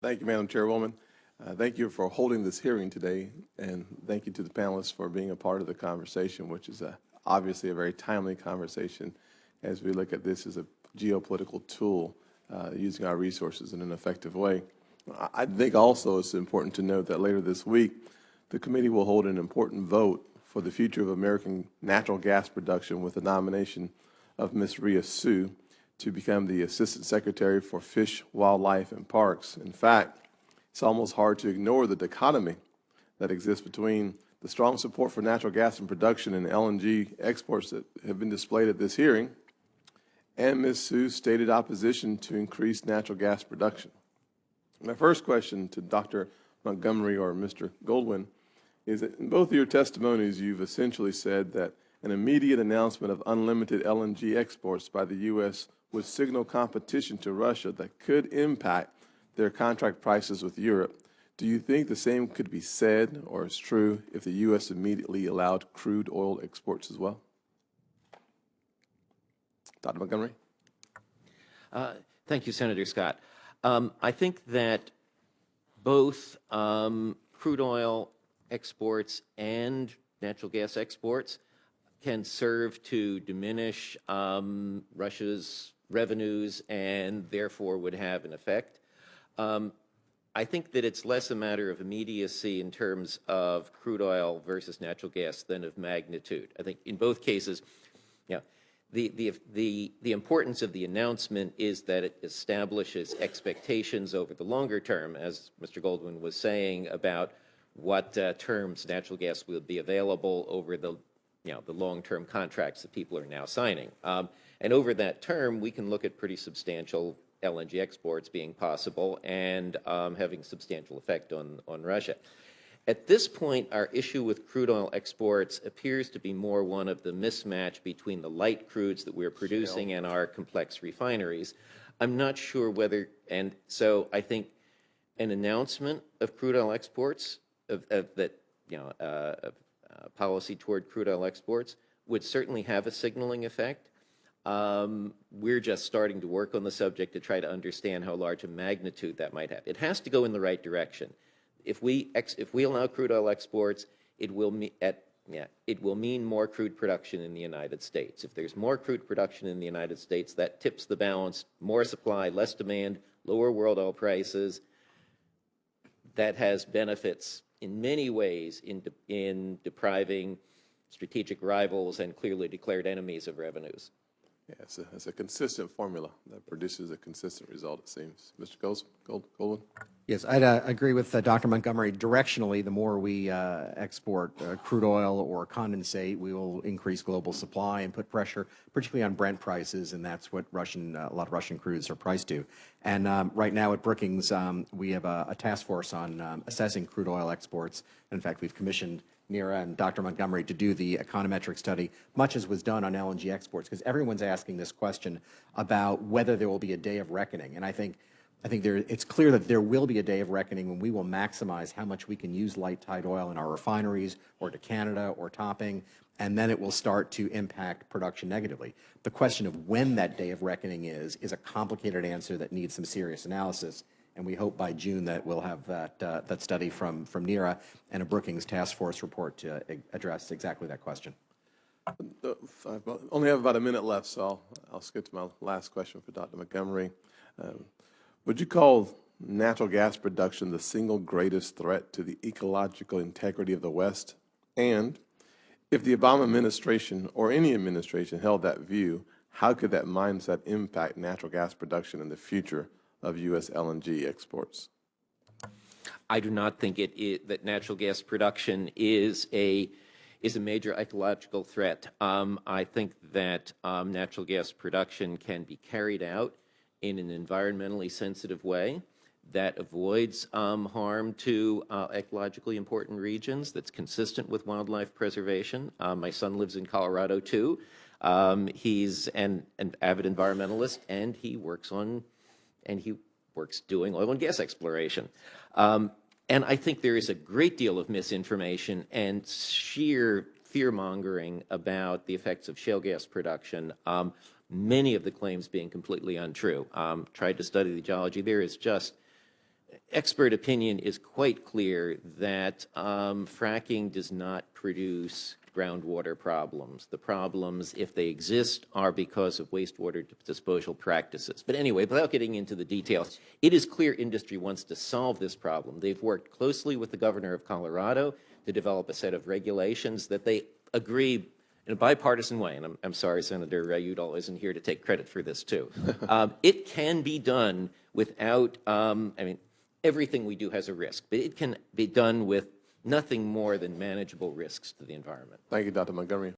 Thank you, Madam Chairwoman. Thank you for holding this hearing today, and thank you to the panelists for being a part of the conversation, which is obviously a very timely conversation as we look at this as a geopolitical tool, using our resources in an effective way. I think also it's important to note that later this week, the committee will hold an important vote for the future of American natural gas production with the nomination of Ms. Rhea Suh to become the Assistant Secretary for Fish, Wildlife, and Parks. In fact, it's almost hard to ignore the dichotomy that exists between the strong support for natural gas and production and LNG exports that have been displayed at this hearing, and Ms. Suh's stated opposition to increased natural gas production. My first question to Dr. Montgomery or Mr. Goldwyn is that in both of your testimonies, you've essentially said that an immediate announcement of unlimited LNG exports by the U.S. would signal competition to Russia that could impact their contract prices with Europe. Do you think the same could be said or is true if the U.S. immediately allowed crude oil exports as well? Dr. Montgomery? Thank you, Senator Scott. I think that both crude oil exports and natural gas exports can serve to diminish Russia's revenues and therefore would have an effect. I think that it's less a matter of immediacy in terms of crude oil versus natural gas than of magnitude. I think in both cases, the importance of the announcement is that it establishes expectations over the longer term, as Mr. Goldwyn was saying, about what terms natural gas will be available over the long-term contracts that people are now signing. And over that term, we can look at pretty substantial LNG exports being possible and having substantial effect on Russia. At this point, our issue with crude oil exports appears to be more one of the mismatch between the light crudes that we're producing and our complex refineries. I'm not sure whether, and so I think an announcement of crude oil exports, policy toward crude oil exports would certainly have a signaling effect. We're just starting to work on the subject to try to understand how large a magnitude that might have. It has to go in the right direction. If we allow crude oil exports, it will mean more crude production in the United States. If there's more crude production in the United States, that tips the balance, more supply, less demand, lower world oil prices. That has benefits in many ways in depriving strategic rivals and clearly declared enemies of revenues. Yeah, it's a consistent formula that produces a consistent result, it seems. Mr. Goldwyn? Yes, I'd agree with Dr. Montgomery. Directionally, the more we export crude oil or condensate, we will increase global supply and put pressure, particularly on Brent prices, and that's what a lot of Russian crudes are priced to. And right now at Brookings, we have a task force on assessing crude oil exports. In fact, we've commissioned Nira and Dr. Montgomery to do the econometric study, much as was done on LNG exports, because everyone's asking this question about whether there will be a day of reckoning. And I think it's clear that there will be a day of reckoning when we will maximize how much we can use light tight oil in our refineries or to Canada or topping, and then it will start to impact production negatively. The question of when that day of reckoning is a complicated answer that needs some serious analysis. And we hope by June that we'll have that study from NERA and a Brookings task force report to address exactly that question. I only have about a minute left, so I'll skip to my last question for Dr. Montgomery. Would you call natural gas production the single greatest threat to the ecological integrity of the West? And if the Obama administration or any administration held that view, how could that mindset impact natural gas production in the future of U.S. LNG exports? I do not think that natural gas production is a major ecological threat. I think that natural gas production can be carried out in an environmentally sensitive way that avoids harm to ecologically important regions, that's consistent with wildlife preservation. My son lives in Colorado too. He's an avid environmentalist, and he works doing oil and gas exploration. And I think there is a great deal of misinformation and sheer fear-mongering about the effects of shale gas production, many of the claims being completely untrue. Tried to study the geology. There is just expert opinion is quite clear that fracking does not produce groundwater problems. The problems, if they exist, are because of wastewater disposal practices. But anyway, without getting into the details, it is clear industry wants to solve this problem. They've worked closely with the governor of Colorado to develop a set of regulations that they agree in a bipartisan way, and I'm sorry, Senator Udall isn't here to take credit for this too. It can be done without, I mean, everything we do has a risk, but it can be done with nothing more than manageable risks to the environment. Thank you, Dr. Montgomery.